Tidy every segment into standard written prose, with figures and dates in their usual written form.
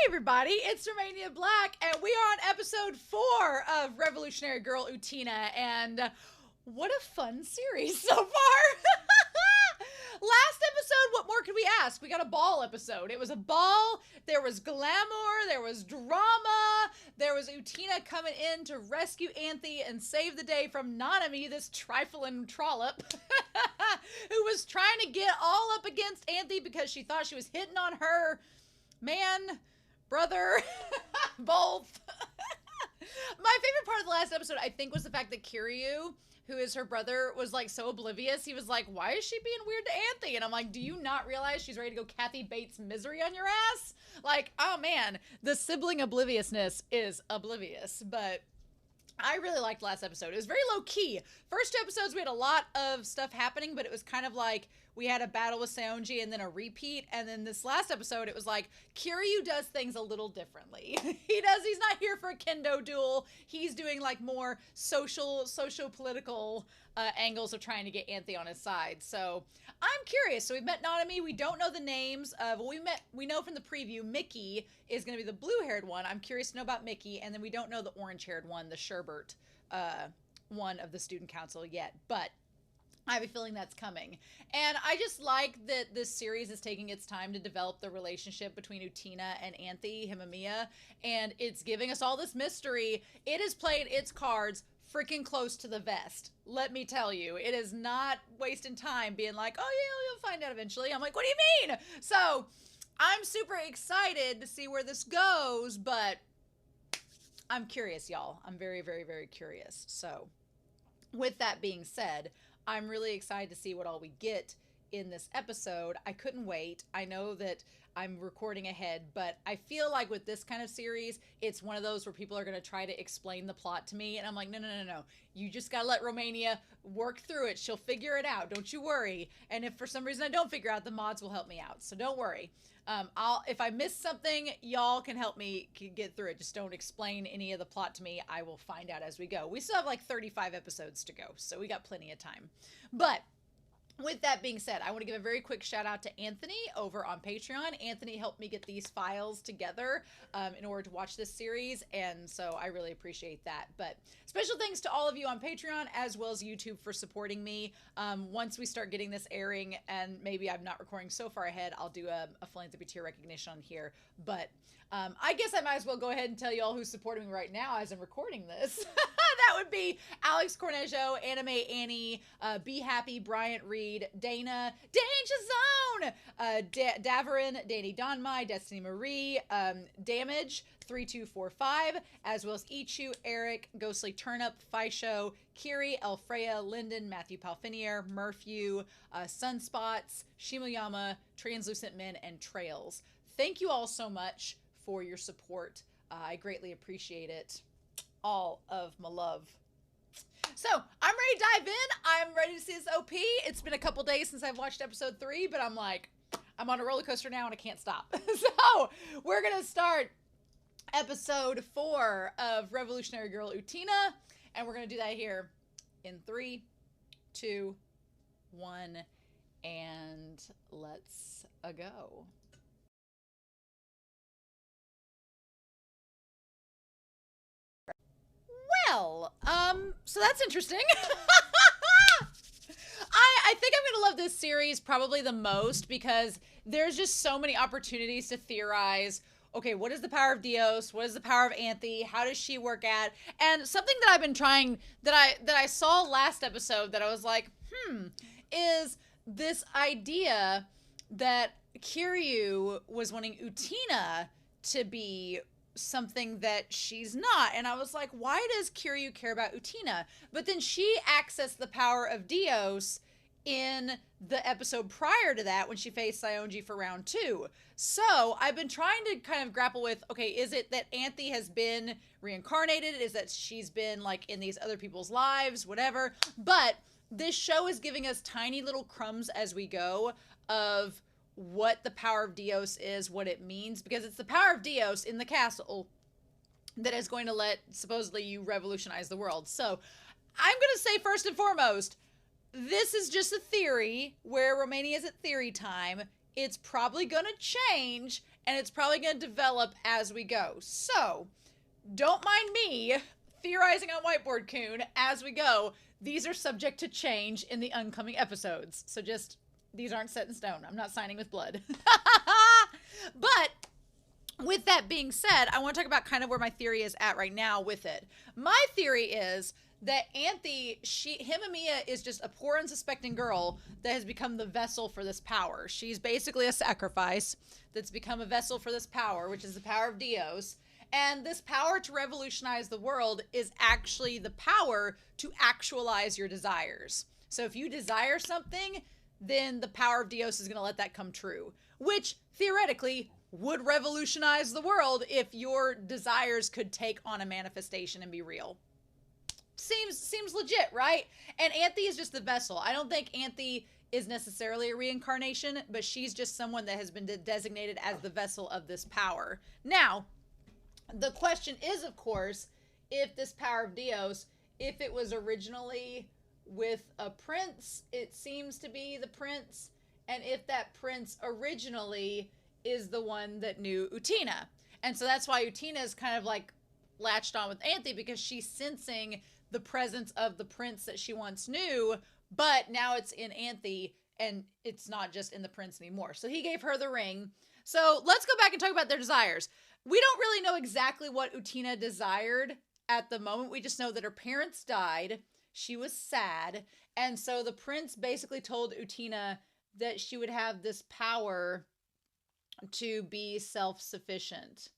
Everybody, it's Romania Black, and we are on episode 4 of Revolutionary Girl Utena, and what a fun series so far. Last episode, what more could we ask? We got a ball episode. It was a ball, there was glamour, there was drama, there was Utena coming in to rescue Anthe and save the day from Nanami, this trifling trollop, who was trying to get all up against Anthe because she thought she was hitting on her man, brother, both. My favorite part of the last episode, I think, was the fact that Kiryu, who is her brother, was like so oblivious. He was like, why is she being weird to Anthe? And I'm like, do you not realize she's ready to go Kathy Bates misery on your ass? Like, oh man, the sibling obliviousness is oblivious. But I really liked last episode. It was very low key. First 2 episodes, we had a lot of stuff happening, but it was kind of like we had a battle with Seonji and then a repeat. And then this last episode, it was like Kiryu does things a little differently. He's not here for a kendo duel. He's doing like more socio-political angles of trying to get Anthe on his side. So I'm curious. So we've met Nanami. We don't know the names of, we know from the preview, Miki is going to be the blue-haired one. I'm curious to know about Miki. And then we don't know the orange-haired one, the Sherbert one of the student council yet. But I have a feeling that's coming. And I just like that this series is taking its time to develop the relationship between Utena and Anthe, Himamiya, and it's giving us all this mystery. It is playing its cards freaking close to the vest. Let me tell you, it is not wasting time being like, oh yeah, you'll find out eventually. I'm like, what do you mean? So I'm super excited to see where this goes, but I'm curious, y'all. I'm very, very, very curious. So with that being said, I'm really excited to see what all we get in this episode. I couldn't wait. I know that I'm recording ahead, but I feel like with this kind of series, it's one of those where people are going to try to explain the plot to me, and I'm like, no. You just got to let Romania work through it. She'll figure it out. Don't you worry. And if for some reason I don't figure out, the mods will help me out. So don't worry. If I miss something, y'all can help me get through it. Just don't explain any of the plot to me. I will find out as we go. We still have like 35 episodes to go, so we got plenty of time. But with that being said, I want to give a very quick shout out to Anthony over on Patreon. Anthony helped me get these files together in order to watch this series, and so I really appreciate that. But special thanks to all of you on Patreon as well as YouTube for supporting me. Once we start getting this airing, and maybe I'm not recording so far ahead, I'll do a philanthropy tier recognition on here. But I guess I might as well go ahead and tell you all who's supporting me right now as I'm recording this. That would be Alex Cornejo, Anime Annie, Be Happy, Bryant Reed, Dana, Danger Zone, Davarin, Danny Donmai, Destiny Marie, Damage, 3245, as well as Ichu, Eric, Ghostly Turnip, Fisho, Kiri, Elfreya, Linden, Matthew Palfinier, Murphew, Sunspots, Shimoyama, Translucent Men, and Trails. Thank you all so much for your support. I greatly appreciate it. All of my love. So I'm ready to dive in. I'm ready to see this OP. It's been a couple days since I've watched episode 3, but I'm like, I'm on a roller coaster now and I can't stop. So we're gonna start episode 4 of Revolutionary Girl Utena, and we're gonna do that here in 3, 2, 1, and let's go. Well, so that's interesting. I think I'm gonna love this series probably the most because there's just so many opportunities to theorize. Okay, what is the power of Dios? What is the power of Anthe? How does she work at? And something that I've been trying, that I saw last episode that I was like, is this idea that Kiryu was wanting Utena to be something that she's not. And I was like, why does Kiryu care about Utena? But then she accessed the power of Dios in the episode prior to that when she faced Seonji for round 2. So I've been trying to kind of grapple with, okay, is it that Anthe has been reincarnated? Is that she's been like in these other people's lives, whatever. But this show is giving us tiny little crumbs as we go of what the power of Dios is, what it means, because it's the power of Dios in the castle that is going to let, supposedly, you revolutionize the world. So I'm going to say first and foremost, this is just a theory where Romania is at theory time. It's probably going to change, and it's probably going to develop as we go. So, don't mind me theorizing on Whiteboard Coon as we go. These are subject to change in the oncoming episodes. So just, these aren't set in stone. I'm not signing with blood. But with that being said, I want to talk about kind of where my theory is at right now with it. My theory is that Anthe, Himamia is just a poor, unsuspecting girl that has become the vessel for this power. She's basically a sacrifice that's become a vessel for this power, which is the power of Dios. And this power to revolutionize the world is actually the power to actualize your desires. So if you desire something, then the power of Dios is going to let that come true, which theoretically would revolutionize the world if your desires could take on a manifestation and be real. Seems legit, right? And Anthe is just the vessel. I don't think Anthe is necessarily a reincarnation, but she's just someone that has been designated as the vessel of this power. Now, the question is, of course, if this power of Dios, if it was originally with a prince, it seems to be the prince, and if that prince originally is the one that knew Utena. And so that's why Utena is kind of like latched on with Anthe, because she's sensing the presence of the prince that she once knew, but now it's in Anthe, and it's not just in the prince anymore. So he gave her the ring. So let's go back and talk about their desires. We don't really know exactly what Utena desired at the moment. We just know that her parents died. She was sad. And so the prince basically told Utena that she would have this power to be self-sufficient.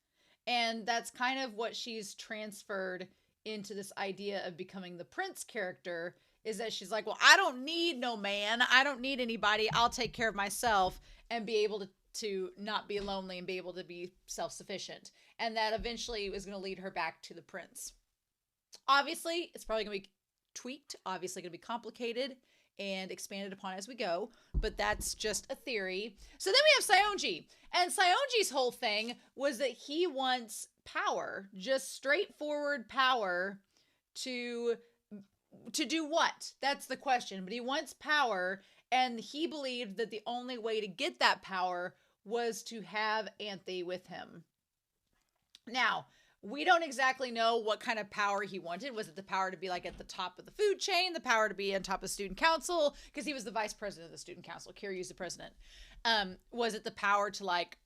And that's kind of what she's transferred into this idea of becoming the prince character, is that she's like, well, I don't need no man. I don't need anybody. I'll take care of myself and be able to not be lonely and be able to be self-sufficient. And that eventually was going to lead her back to the prince. Obviously, it's probably going to be tweaked, obviously going to be complicated and expanded upon as we go, but that's just a theory. So then we have Saionji, and Saionji's whole thing was that he wants power, just straightforward power to do what? That's the question. But he wants power, and he believed that the only way to get that power was to have Anthe with him. Now, we don't exactly know what kind of power he wanted. Was it the power to be like at the top of the food chain, the power to be on top of student council? Because he was the vice president of the student council. Kiryu's the president. Was it the power to like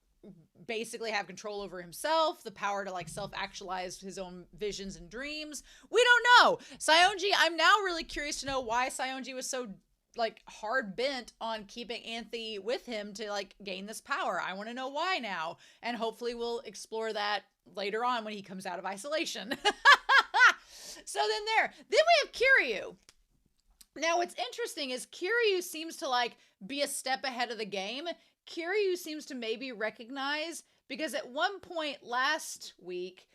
basically have control over himself, the power to like self-actualize his own visions and dreams? We don't know. Saionji, I'm now really curious to know why Saionji was so like hard bent on keeping Anthe with him to like gain this power. I want to know why now, and hopefully we'll explore that later on when he comes out of isolation. So then we have Kiryu. Now what's interesting is Kiryu seems to like be a step ahead of the game. Kiryu seems to maybe recognize, because at one point last week,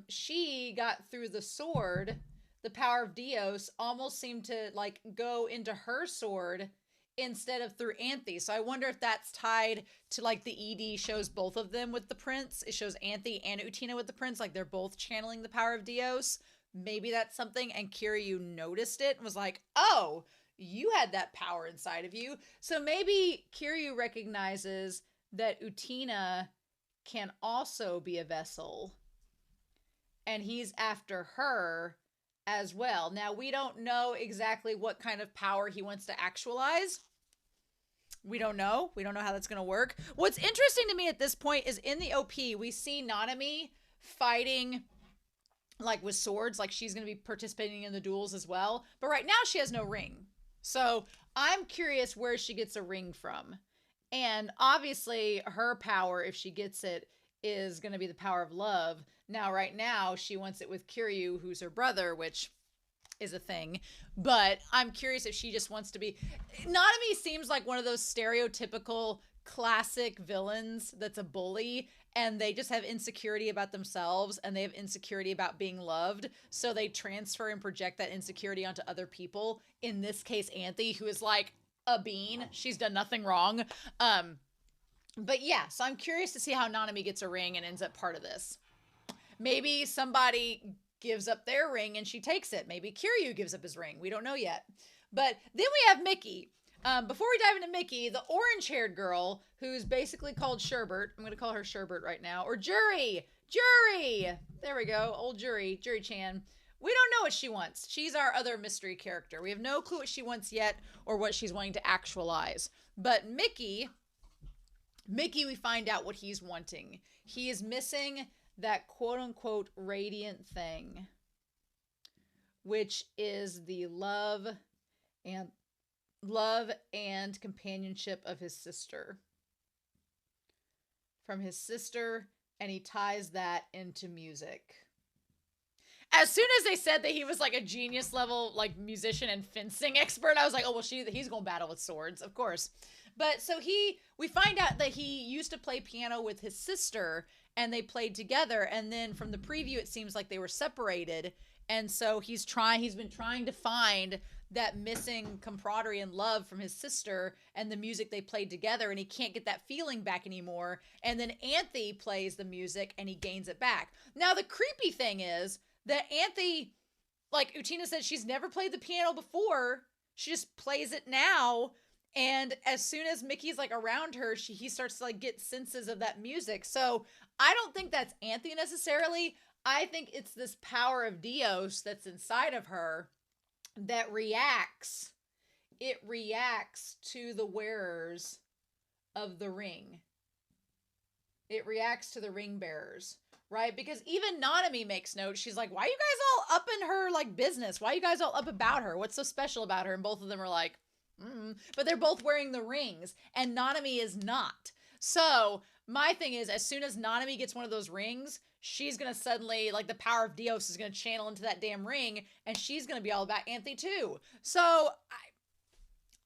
she got through the sword. The power of Dios almost seemed to like go into her sword instead of through Anthe. So I wonder if that's tied to like the ED shows both of them with the prince. It shows Anthe and Utena with the prince, like they're both channeling the power of Dios. Maybe that's something, and Kiryu noticed it and was like, oh, you had that power inside of you. So maybe Kiryu recognizes that Utena can also be a vessel, and he's after her as well. Now, we don't know exactly what kind of power he wants to actualize. We don't know. We don't know how that's going to work. What's interesting to me at this point is in the OP, we see Nanami fighting like with swords, like she's going to be participating in the duels as well. But right now she has no ring. So I'm curious where she gets a ring from. And obviously her power, if she gets it, is going to be the power of love. Now, right now, she wants it with Kiryu, who's her brother, which is a thing. But I'm curious if she just wants to be... Nanami seems like one of those stereotypical classic villains that's a bully, and they just have insecurity about themselves, and they have insecurity about being loved. So they transfer and project that insecurity onto other people. In this case, Anthe, who is like a bean. She's done nothing wrong. But yeah, so I'm curious to see how Nanami gets a ring and ends up part of this. Maybe somebody gives up their ring and she takes it. Maybe Kiryu gives up his ring. We don't know yet. But then we have Miki. Before we dive into Miki, the orange-haired girl, who's basically called Sherbert, I'm going to call her Sherbert right now, or Jury! Jury! There we go, old Jury, Jury-chan. We don't know what she wants. She's our other mystery character. We have no clue what she wants yet or what she's wanting to actualize. But Miki, we find out what he's wanting. He is missing that quote-unquote radiant thing, which is the love and companionship of his sister. From his sister, and he ties that into music. As soon as they said that he was like a genius level like musician and fencing expert, I was like, oh well, he's gonna battle with swords, of course. But so we find out that he used to play piano with his sister, and they played together, and then from the preview it seems like they were separated, and so he's been trying to find that missing camaraderie and love from his sister and the music they played together, and he can't get that feeling back anymore. And then Anthe plays the music and he gains it back. Now the creepy thing is that Anthe, like Utena said, she's never played the piano before. She just plays it now. And as soon as Miki's like around her, he starts to like get senses of that music. So I don't think that's Anthe necessarily. I think it's this power of Dios that's inside of her that reacts. It reacts to the wearers of the ring. It reacts to the ring bearers. Right? Because even Nanami makes note. She's like, why are you guys all up in her like business? Why are you guys all up about her? What's so special about her? And both of them are like, but they're both wearing the rings, and Nanami is not. So my thing is, as soon as Nanami gets one of those rings, she's gonna suddenly, like, the power of Dios is gonna channel into that damn ring, and she's gonna be all about Anthe too. So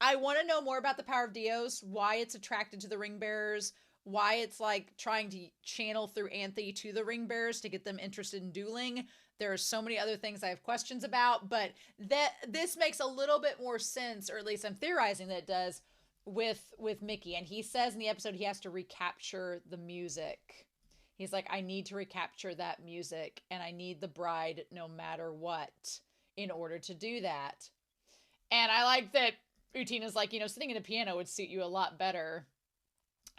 I want to know more about the power of Dios, why it's attracted to the ring bearers, why it's like trying to channel through Anthe to the ring bearers to get them interested in dueling. There are so many other things I have questions about, but this makes a little bit more sense, or at least I'm theorizing that it does, with Miki. And he says in the episode he has to recapture the music. He's like, I need to recapture that music, and I need the bride no matter what in order to do that. And I like that Utena's like, sitting at a piano would suit you a lot better.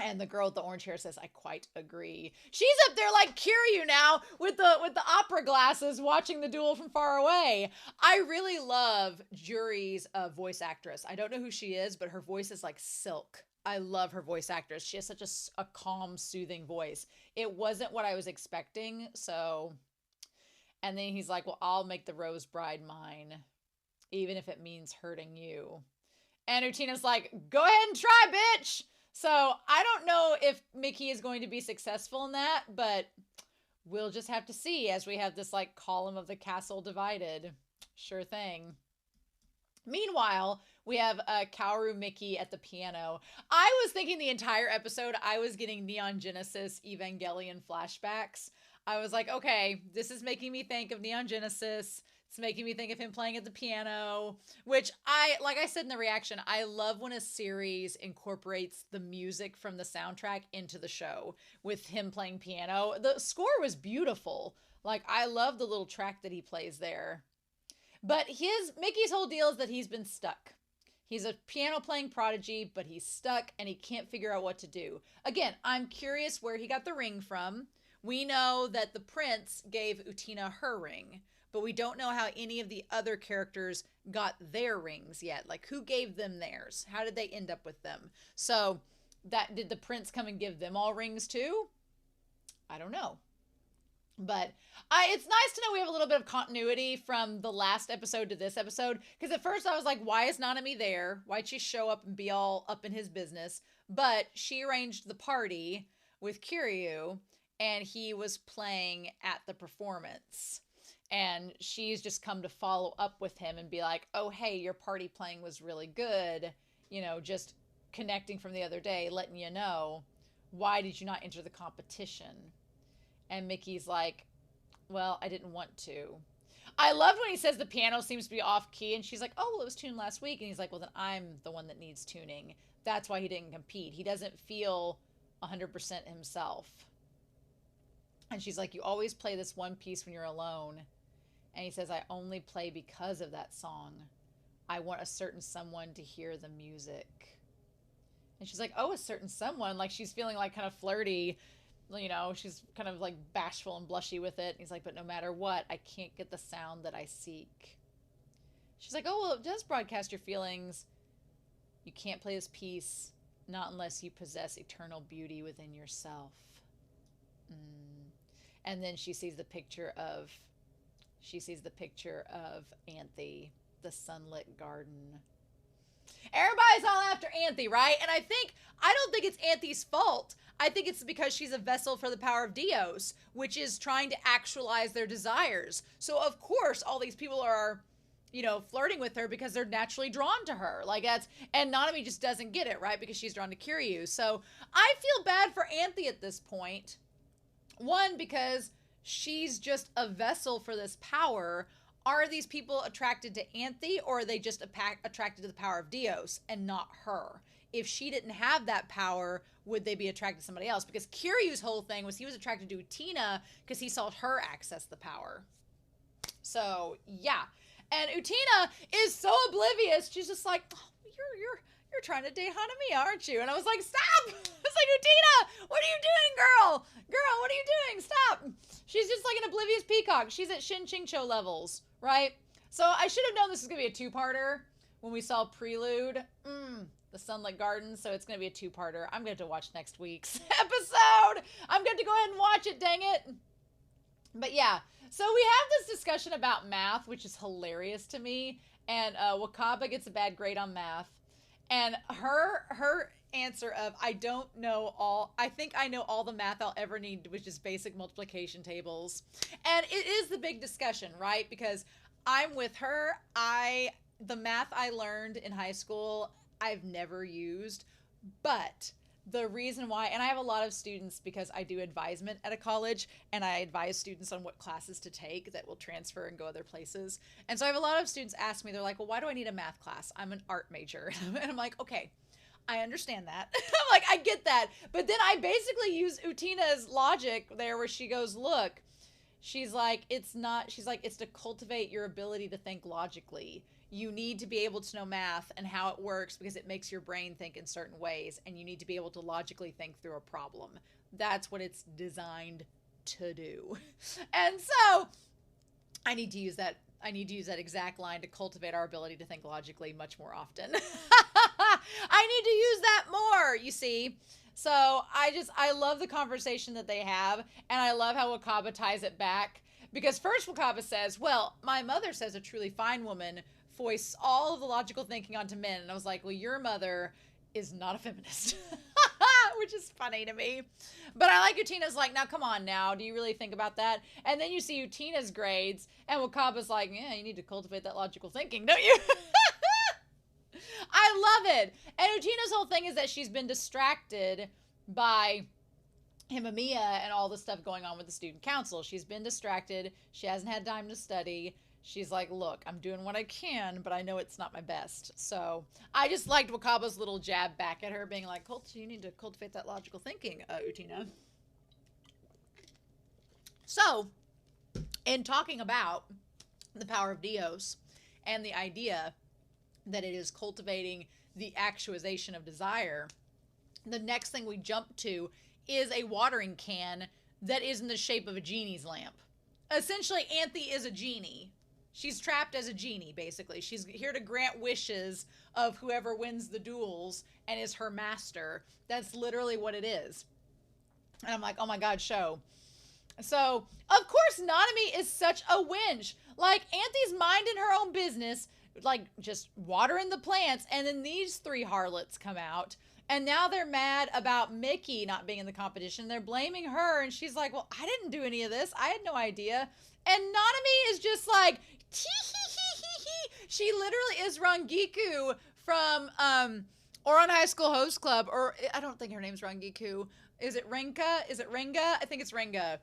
And the girl with the orange hair says, I quite agree. She's up there like Kiryu now with the opera glasses watching the duel from far away. I really love Jury's voice actress. I don't know who she is, but her voice is like silk. I love her voice actress. She has such a calm, soothing voice. It wasn't what I was expecting, so... And then he's like, well, I'll make the Rose Bride mine, even if it means hurting you. And Utena's like, go ahead and try, bitch! So I don't know if Miki is going to be successful in that, but we'll just have to see as we have this like column of the castle divided. Sure thing. Meanwhile, we have Kaoru Miki at the piano. I was thinking the entire episode I was getting Neon Genesis Evangelion flashbacks. I was like, okay, this is making me think of Neon Genesis. It's making me think of him playing at the piano, which like I said in the reaction, I love when a series incorporates the music from the soundtrack into the show with him playing piano. The score was beautiful. Like, I love the little track that he plays there. But Miki's whole deal is that he's been stuck. He's a piano playing prodigy, but he's stuck and he can't figure out what to do. Again, I'm curious where he got the ring from. We know that the prince gave Utena her ring, but we don't know how any of the other characters got their rings yet. Like, who gave them theirs? How did they end up with them? So, did the prince come and give them all rings too? I don't know. But it's nice to know we have a little bit of continuity from the last episode to this episode. Because at first I was like, why is Nanami there? Why'd she show up and be all up in his business? But she arranged the party with Kiryu, and he was playing at the performance. And she's just come to follow up with him and be like, oh, hey, your party playing was really good. Just connecting from the other day, letting you know, why did you not enter the competition? And Miki's like, well, I didn't want to. I loved when he says the piano seems to be off key, and she's like, oh, well, it was tuned last week. And he's like, well, then I'm the one that needs tuning. That's why he didn't compete. He doesn't feel 100% himself. And she's like, you always play this one piece when you're alone. And he says, I only play because of that song. I want a certain someone to hear the music. And she's like, oh, a certain someone. Like, she's feeling like kind of flirty. You know, she's kind of like bashful and blushy with it. And he's like, but no matter what, I can't get the sound that I seek. She's like, oh, well, it does broadcast your feelings. You can't play this piece, not unless you possess eternal beauty within yourself. And then she sees the picture of Anthe, the sunlit garden. Everybody's all after Anthe, right? And I don't think it's Anthe's fault. I think it's because she's a vessel for the power of Dios, which is trying to actualize their desires. So of course, all these people are, you know, flirting with her because they're naturally drawn to her. Like, and Nanami just doesn't get it, right? Because she's drawn to Kiryu. So I feel bad for Anthe at this point. One, because she's just a vessel for this power. Are these people attracted to Anthe, or are they just attracted to the power of Dios and not her? If she didn't have that power, would they be attracted to somebody else? Because Kiryu's whole thing was he was attracted to Utena because he saw her access the power. So, yeah. And Utena is so oblivious. She's just like, oh, you're trying to date Hanami, aren't you? And I was like, stop! I was like, Utena, what are you doing, girl? Girl, what are you doing? Stop! She's just like an oblivious peacock. She's at Shin Chingcho levels, right? So I should have known this was going to be a two-parter when we saw Prelude. The Sunlit Garden, so it's going to be a two-parter. I'm going to have to watch next week's episode. I'm going to go ahead and watch it, dang it. But yeah, so we have this discussion about math, which is hilarious to me. And Wakaba gets a bad grade on math. And her answer of, I think I know all the math I'll ever need, which is basic multiplication tables. And it is the big discussion, right? Because I'm with her. The math I learned in high school, I've never used. But the reason why, and I have a lot of students because I do advisement at a college, and I advise students on what classes to take that will transfer and go other places. And so I have a lot of students ask me, they're like, well, why do I need a math class? I'm an art major. And I'm like, okay, I understand that. I'm like, I get that. But then I basically use Utena's logic there where she goes, look, she's like, it's to cultivate your ability to think logically. You need to be able to know math and how it works because it makes your brain think in certain ways, and you need to be able to logically think through a problem. That's what it's designed to do. And so I need to use that exact line to cultivate our ability to think logically much more often. I need to use that more, you see. So I love the conversation that they have, and I love how Wakaba ties it back. Because first Wakaba says, well, my mother says a truly fine woman foists all of the logical thinking onto men. And I was like, well, your mother is not a feminist. Which is funny to me. But I like Utena's like, now come on now, do you really think about that? And then you see Utena's grades, and Wakaba's like, yeah, you need to cultivate that logical thinking, don't you? I love it. And Utena's whole thing is that she's been distracted by Himamiya and all the stuff going on with the student council. She's been distracted. She hasn't had time to study. She's like, look, I'm doing what I can, but I know it's not my best. So I just liked Wakaba's little jab back at her, being like, you need to cultivate that logical thinking, Utena. So, in talking about the power of Dios and the idea that it is cultivating the actualization of desire, the next thing we jump to is a watering can that is in the shape of a genie's lamp. Essentially, Anthe is a genie. She's trapped as a genie, basically. She's here to grant wishes of whoever wins the duels and is her master. That's literally what it is. And I'm like, oh my God, show. So, of course, Nanami is such a winch. Like, Anthe's minding her own business, like, just watering the plants, and then these three harlots come out. And now they're mad about Miki not being in the competition. They're blaming her, and she's like, well, I didn't do any of this. I had no idea. And Nanami is just like, tee-hee-hee-hee-hee. She literally is Rangiku from Ouran High School Host Club, or I don't think her name's Rangiku. Is it Renka? Is it Renga? I think it's Renga.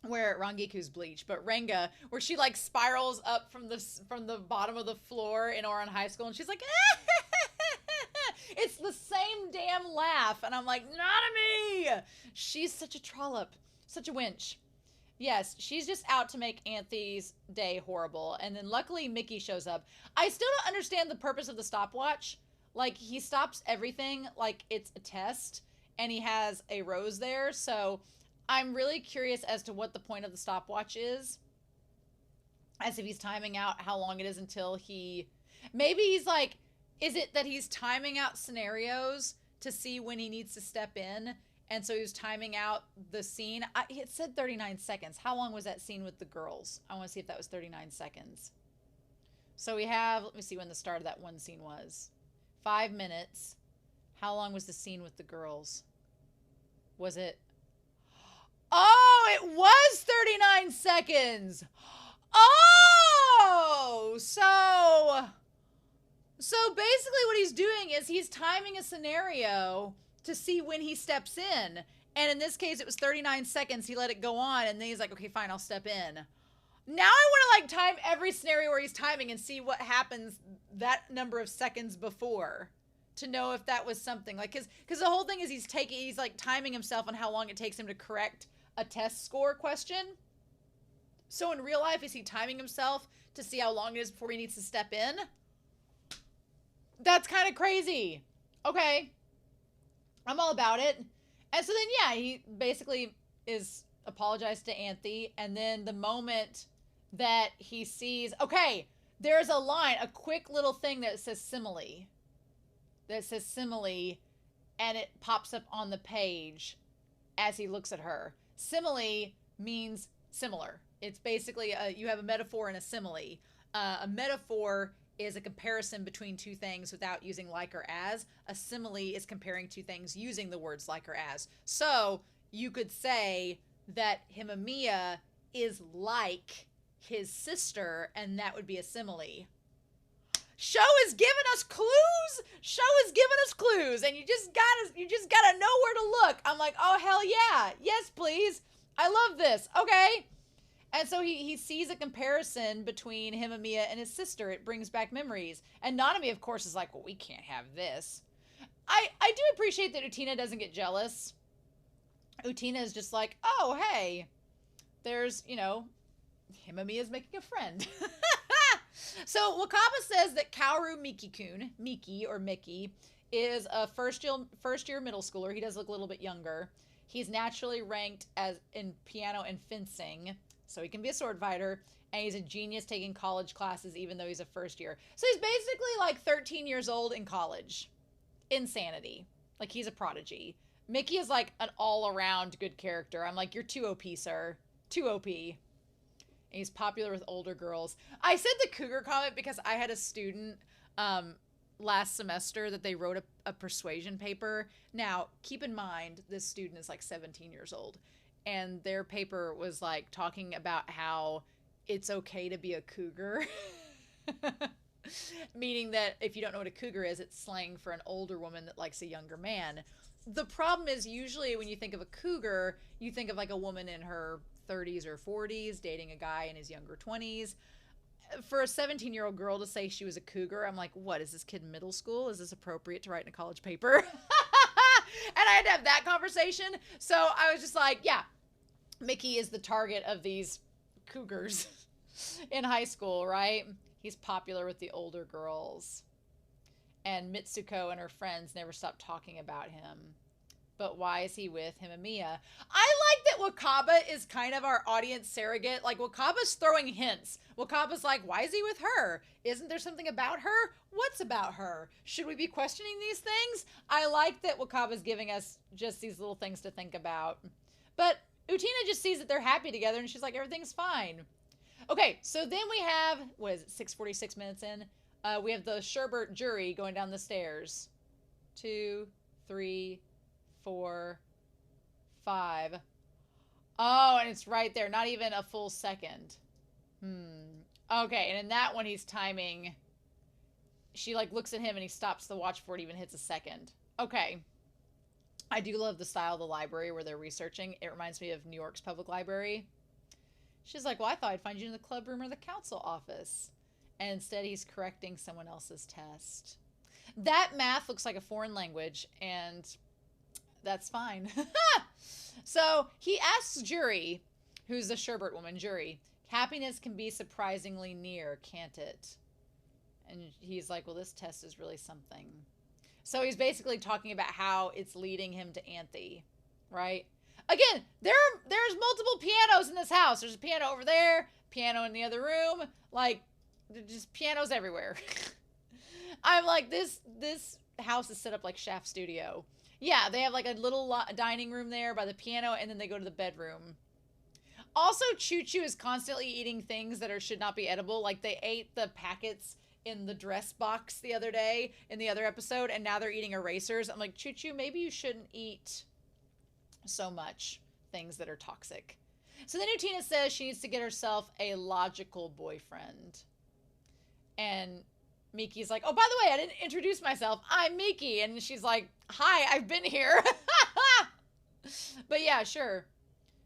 Where Rangiku's bleach, but Renga, where she like spirals up from the bottom of the floor in Ouran High School, and she's like, it's the same damn laugh, and I'm like, Nanami! She's such a trollop, such a winch. Yes, she's just out to make Anthony's day horrible. And then luckily Miki shows up. I still don't understand the purpose of the stopwatch. Like, he stops everything like it's a test, and he has a rose there. So I'm really curious as to what the point of the stopwatch is. As if he's timing out how long it is until he... Maybe he's like... Is it that he's timing out scenarios to see when he needs to step in? And so he was timing out the scene. It said 39 seconds. How long was that scene with the girls? I want to see if that was 39 seconds. So we have, let me see when the start of that one scene was. 5 minutes. How long was the scene with the girls? Was it? Oh, it was 39 seconds. Oh, so basically what he's doing is he's timing a scenario to see when he steps in. And in this case, it was 39 seconds. He let it go on, and then he's like, okay, fine, I'll step in. Now I want to, like, time every scenario where he's timing and see what happens that number of seconds before to know if that was something. Like, because the whole thing is he's, like, timing himself on how long it takes him to correct a test score question. So in real life, is he timing himself to see how long it is before he needs to step in? That's kind of crazy. Okay. I'm all about it. And so then, yeah, he basically is apologized to Anthe. And then the moment that he sees, okay, there's a line, a quick little thing that says simile. That says simile, and it pops up on the page as he looks at her. Simile means similar. It's basically, you have a metaphor and a simile. A metaphor is a comparison between two things without using like or as. A simile is comparing two things using the words like or as. So you could say that Himamiya is like his sister, and that would be a simile. Show is giving us clues. Show is giving us clues, and you just gotta know where to look. I'm like, oh hell yeah, yes please. I love this. Okay. And so he sees a comparison between Himamiya and his sister. It brings back memories. And Nanami, of course, is like, well, we can't have this. I do appreciate that Utena doesn't get jealous. Utena is just like, oh, hey, there's, you know, Himamiya's making a friend. So Wakaba says that Kaoru Miki-kun, Miki or Miki, is a first year middle schooler. He does look a little bit younger. He's naturally ranked as in piano and fencing, so he can be a sword fighter, and he's a genius taking college classes even though he's a first year. So he's basically like 13 years old in college. Insanity. Like, he's a prodigy. Miki is like an all-around good character. I'm like, you're too OP, sir. Too OP. And he's popular with older girls. I said the cougar comment because I had a student last semester that they wrote a persuasion paper. Now, keep in mind, this student is like 17 years old. And their paper was like talking about how it's okay to be a cougar. Meaning that if you don't know what a cougar is, it's slang for an older woman that likes a younger man. The problem is usually when you think of a cougar, you think of like a woman in her 30s or 40s dating a guy in his younger 20s. For a 17-year-old girl to say she was a cougar, I'm like, what, is this kid in middle school? Is this appropriate to write in a college paper? And I had to have that conversation. So I was just like, yeah, Miki is the target of these cougars in high school, right? He's popular with the older girls. And Mitsuko and her friends never stop talking about him. But why is he with Himamiya? I like that Wakaba is kind of our audience surrogate. Like, Wakaba's throwing hints. Wakaba's like, why is he with her? Isn't there something about her? What's about her? Should we be questioning these things? I like that Wakaba's giving us just these little things to think about. But Utena just sees that they're happy together, and she's like, everything's fine. Okay, so then we have, what is it, 6:46 minutes in? We have the Sherbert jury going down the stairs. 2, 3, 4, 5. Oh, and it's right there. Not even a full second. Okay, and in that one, he's timing. She, like, looks at him, and he stops the watch before it even hits a second. Okay. I do love the style of the library where they're researching. It reminds me of New York's public library. She's like, well, I thought I'd find you in the club room or the council office. And instead, he's correcting someone else's test. That math looks like a foreign language, and that's fine. So he asks Jury, who's the sherbet woman, Jury. Happiness can be surprisingly near, can't it? And he's like, well, this test is really something. So he's basically talking about how it's leading him to Anthe, right? Again, there's multiple pianos in this house. There's a piano over there, piano in the other room. Like, just pianos everywhere. I'm like, this house is set up like Shaft Studio. Yeah, they have like a little dining room there by the piano, and then they go to the bedroom. Also, Choo Choo is constantly eating things that should not be edible. Like, they ate the packets in the dress box the other day in the other episode, and now they're eating erasers. I'm like, Choo Choo, maybe you shouldn't eat so much things that are toxic. So then Utena says she needs to get herself a logical boyfriend. And Miki's like, oh, by the way, I didn't introduce myself. I'm Miki. And she's like, hi, I've been here. But yeah, sure.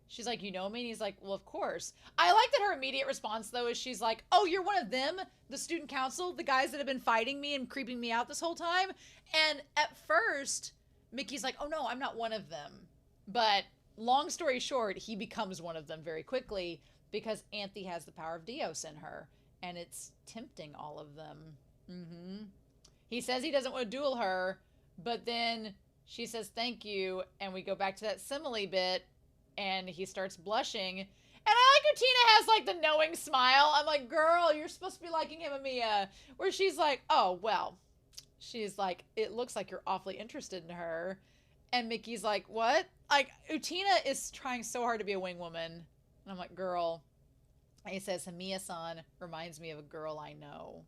She's like, you know me? And he's like, well, of course. I like that her immediate response, though, is she's like, oh, you're one of them? The student council? The guys that have been fighting me and creeping me out this whole time? And at first, Miki's like, oh, no, I'm not one of them. But long story short, he becomes one of them very quickly because Anthe has the power of Dios in her. And it's tempting all of them. He says he doesn't want to duel her, but then she says thank you, and we go back to that simile bit, and he starts blushing. And I like Utena has like the knowing smile. I'm like, girl, you're supposed to be liking Himamiya. Where she's like, oh, well. She's like, it looks like you're awfully interested in her. And Miki's like, what? Like, Utena is trying so hard to be a wing woman. And I'm like, girl. And he says, Himiya-san reminds me of a girl I know.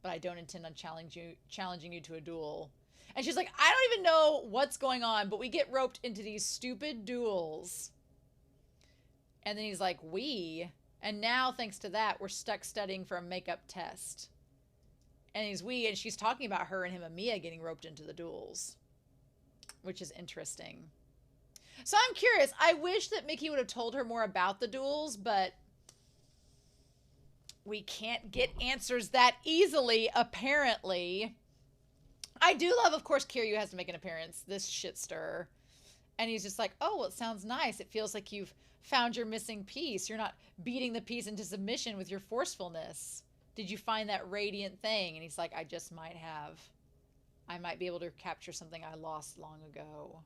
But I don't intend on challenging you to a duel. And she's like, I don't even know what's going on, but we get roped into these stupid duels. And then he's like, and now, thanks to that, we're stuck studying for a makeup test. And and she's talking about her and Himamiya getting roped into the duels. Which is interesting. So I'm curious. I wish that Miki would have told her more about the duels, but we can't get answers that easily, apparently. I do love, of course, Kiryu has to make an appearance, this shit stirrer. And he's just like, oh, well, it sounds nice. It feels like you've found your missing piece. You're not beating the piece into submission with your forcefulness. Did you find that radiant thing? And he's like, I just might have. I might be able to capture something I lost long ago.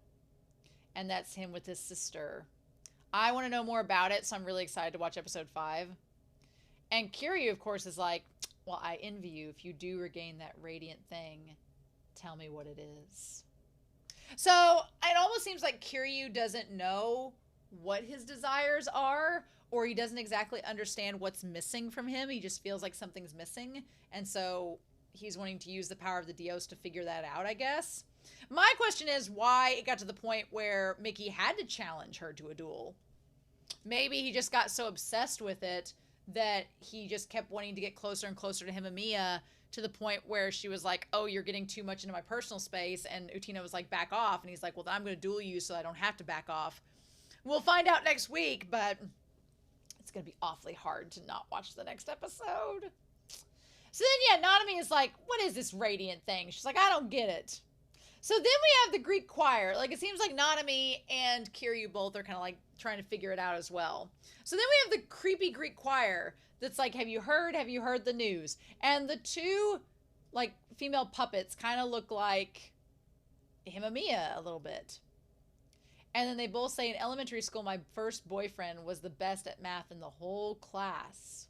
And that's him with his sister. I want to know more about it, so I'm really excited to watch episode 5. And Kiryu, of course, is like, well, I envy you. If you do regain that radiant thing, tell me what it is. So it almost seems like Kiryu doesn't know what his desires are, or he doesn't exactly understand what's missing from him. He just feels like something's missing. And so he's wanting to use the power of the Dios to figure that out, I guess. My question is why it got to the point where Miki had to challenge her to a duel. Maybe he just got so obsessed with it that he just kept wanting to get closer and closer to Himamiya, to the point where she was like, oh, you're getting too much into my personal space. And Utena was like, back off. And he's like, well, then I'm going to duel you so I don't have to back off. We'll find out next week, but it's going to be awfully hard to not watch the next episode. So then, yeah, Nanami is like, what is this radiant thing? She's like, I don't get it. So then we have the Greek choir. Like, it seems like Nanami and Kiryu both are kind of like trying to figure it out as well. So then we have the creepy Greek choir that's like, have you heard the news? And the two, like, female puppets kind of look like Himamiya a little bit. And then they both say, in elementary school, my first boyfriend was the best at math in the whole class.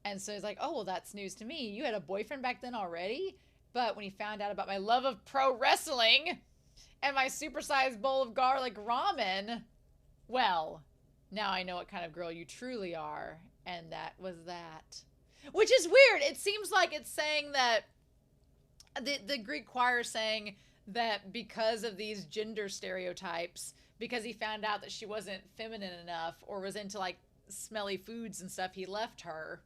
And so he's like, oh, well, that's news to me. You had a boyfriend back then already? But when he found out about my love of pro wrestling and my supersized bowl of garlic ramen, well, now I know what kind of girl you truly are. And that was that. Which is weird. It seems like it's saying that the Greek choir is saying that because of these gender stereotypes, because he found out that she wasn't feminine enough or was into like smelly foods and stuff, he left her.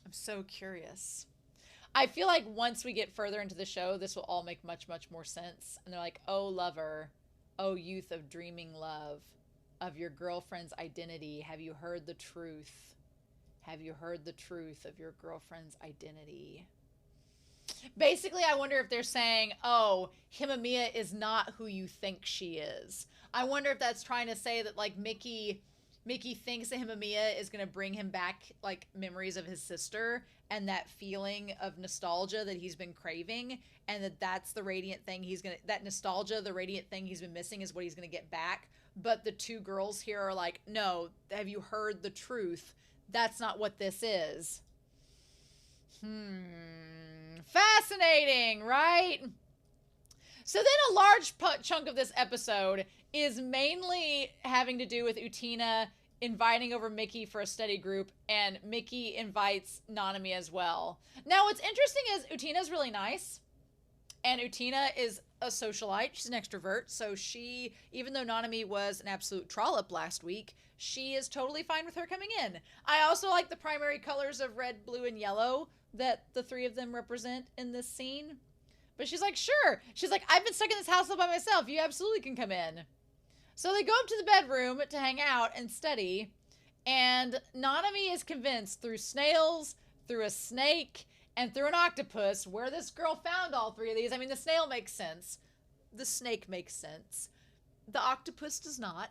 I'm so curious. I feel like once we get further into the show, this will all make much, much more sense. And they're like, oh, lover, oh, youth of dreaming love, of your girlfriend's identity. Have you heard the truth? Have you heard the truth of your girlfriend's identity? Basically, I wonder if they're saying, oh, Himamiya is not who you think she is. I wonder if that's trying to say that, like, Miki Miki thinks that Himamiya is going to bring him back like memories of his sister and that feeling of nostalgia that he's been craving, and that's the radiant thing that nostalgia, the radiant thing he's been missing is what he's going to get back. But the two girls here are like, no, have you heard the truth? That's not what this is. Fascinating, right? So then a large chunk of this episode is mainly having to do with Utena inviting over Miki for a study group, and Miki invites Nanami as well. Now, what's interesting is Utena's really nice, and Utena is a socialite. She's an extrovert, so she, even though Nanami was an absolute trollop last week, she is totally fine with her coming in. I also like the primary colors of red, blue, and yellow that the three of them represent in this scene. But she's like, sure. She's like, I've been stuck in this house all by myself. You absolutely can come in. So they go up to the bedroom to hang out and study. And Nanami is convinced through snails, through a snake, and through an octopus where this girl found all three of these. I mean, the snail makes sense. The snake makes sense. The octopus does not.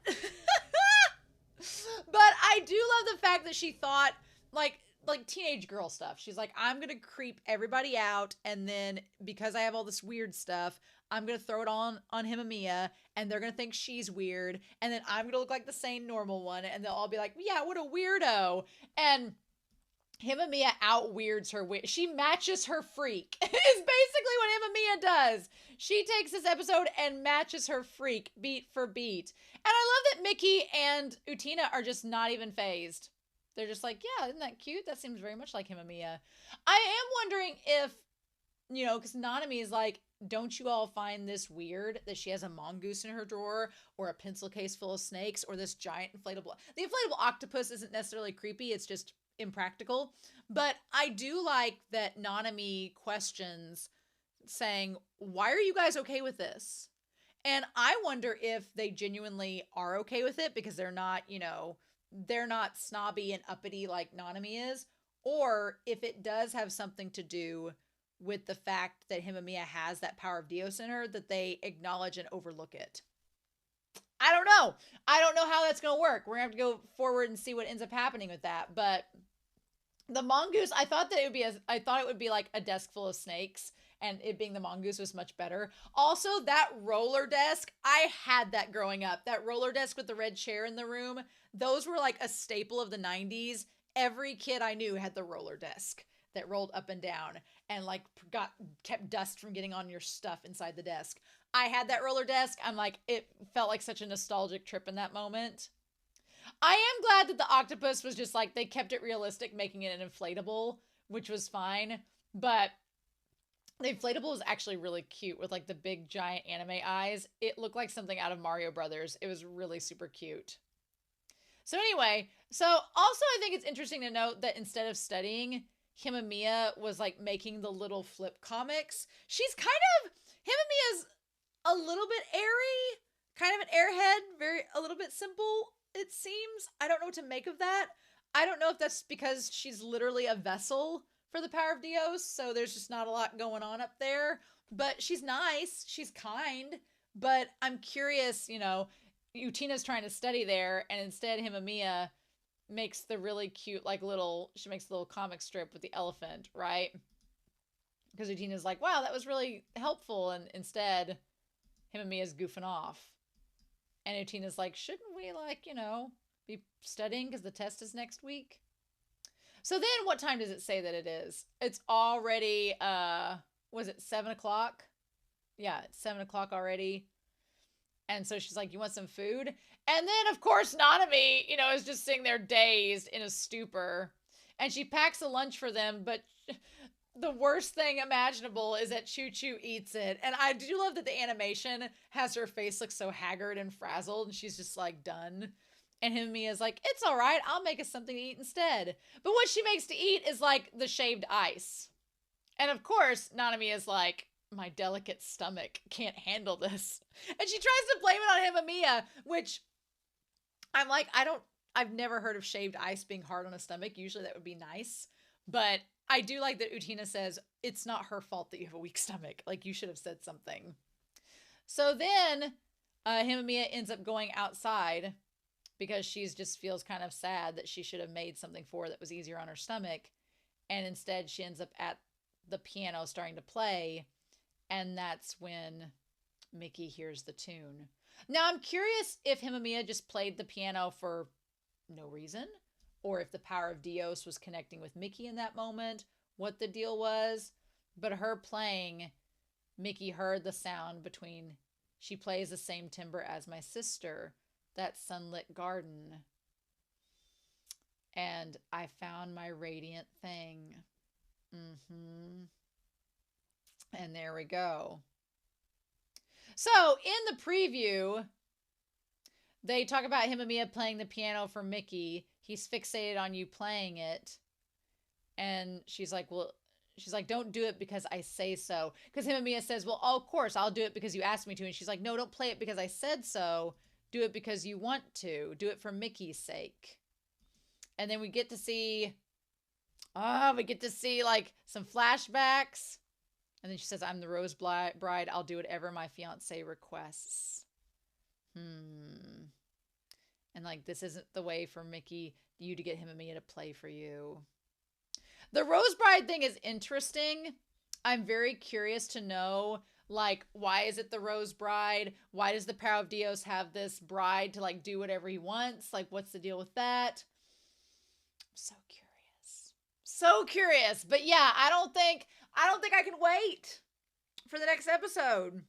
But I do love the fact that she thought, like teenage girl stuff. She's like, I'm going to creep everybody out, and then because I have all this weird stuff, I'm going to throw it on Himamiya, and they're going to think she's weird, and then I'm going to look like the sane normal one, and they'll all be like, yeah, what a weirdo. And Himamiya out-weirds her. She matches her freak, is basically what Himamiya does. She takes this episode and matches her freak beat for beat. And I love that Miki and Utena are just not even phased. They're just like, yeah, isn't that cute? That seems very much like Himamiya. I am wondering if, because Nanami is like, don't you all find this weird that she has a mongoose in her drawer, or a pencil case full of snakes, or this giant inflatable... The inflatable octopus isn't necessarily creepy, it's just impractical. But I do like that Nanami questions, saying, why are you guys okay with this? And I wonder if they genuinely are okay with it because they're not, they're not snobby and uppity like Nanami is, or if it does have something to do with the fact that Himamiya has that power of Dios in her, that they acknowledge and overlook it. I don't know. I don't know how that's going to work. We're going to have to go forward and see what ends up happening with that. But the mongoose, I thought it would be like a desk full of snakes, and it being the mongoose was much better. Also, that roller desk, I had that growing up. That roller desk with the red chair in the room, those were like a staple of the 90s. Every kid I knew had the roller desk that rolled up and down and like kept dust from getting on your stuff inside the desk. I had that roller desk. I'm like, it felt like such a nostalgic trip in that moment. I am glad that the octopus was just like, they kept it realistic, making it an inflatable, which was fine. But the inflatable was actually really cute with like the big giant anime eyes. It looked like something out of Mario Brothers. It was really super cute. So anyway, so also I think it's interesting to note that instead of studying, Himamiya was like making the little flip comics. Himamiya's a little bit airy, kind of an airhead, a little bit simple, it seems. I don't know what to make of that. I don't know if that's because she's literally a vessel for the power of Dios, so there's just not a lot going on up there. But she's nice, she's kind, but I'm curious, Utena's trying to study there, and instead Himamiya makes the really cute, she makes a little comic strip with the elephant, right? Because Utena's like, wow, that was really helpful, and instead Himamiya's goofing off. And Utena's like, shouldn't we, be studying because the test is next week? So then what time does it say that it is? It's already, was it 7 o'clock? Yeah, it's 7 o'clock already. And so she's like, you want some food? And then, of course, Nanami, is just sitting there dazed in a stupor. And she packs a lunch for them, but the worst thing imaginable is that Choo Choo eats it. And I do love that the animation has her face look so haggard and frazzled, and she's just like done. And Himamiya's like, it's all right, I'll make us something to eat instead. But what she makes to eat is like the shaved ice. And of course, Nanami is like, my delicate stomach can't handle this. And she tries to blame it on Himamiya, which I'm like, I've never heard of shaved ice being hard on a stomach. Usually that would be nice. But I do like that Utena says, it's not her fault that you have a weak stomach. Like, you should have said something. So then Himamiya ends up going outside because she's just feels kind of sad that she should have made something for her that was easier on her stomach. And instead she ends up at the piano starting to play. And that's when Miki hears the tune. Now I'm curious if Himamiya just played the piano for no reason, or if the power of Dios was connecting with Miki in that moment, what the deal was. But her playing, Miki heard the sound between, she plays the same timbre as my sister, that sunlit garden. And I found my radiant thing. And there we go. So in the preview, they talk about Himamiya playing the piano for Miki. He's fixated on you playing it. And she's like, well, she's like, don't do it because I say so. Because Himamiya says, well, of course, I'll do it because you asked me to. And she's like, no, don't play it because I said so. Do it because you want to. Do it for Miki's sake. And then we get to see, like some flashbacks. And then she says, I'm the Rose Bride. I'll do whatever my fiance requests. And like, this isn't the way for Miki, you to get Himamiya to play for you. The Rose Bride thing is interesting. I'm very curious to know, like, why is it the Rose Bride? Why does the power of Dios have this bride to like do whatever he wants? Like, what's the deal with that? I'm so curious. So curious. But yeah, I don't think I can wait for the next episode.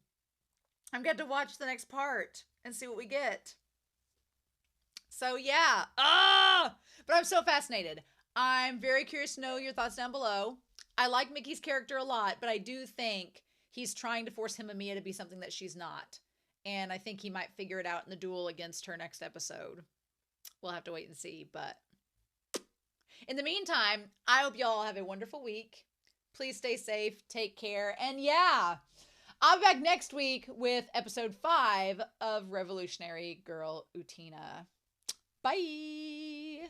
I'm going to watch the next part and see what we get. So yeah. But I'm so fascinated. I'm very curious to know your thoughts down below. I like Miki's character a lot, but I do think he's trying to force Himamiya to be something that she's not. And I think he might figure it out in the duel against her next episode. We'll have to wait and see, but in the meantime, I hope y'all have a wonderful week. Please stay safe, take care, and yeah, I'll be back next week with episode 5 of Revolutionary Girl Utena. Bye!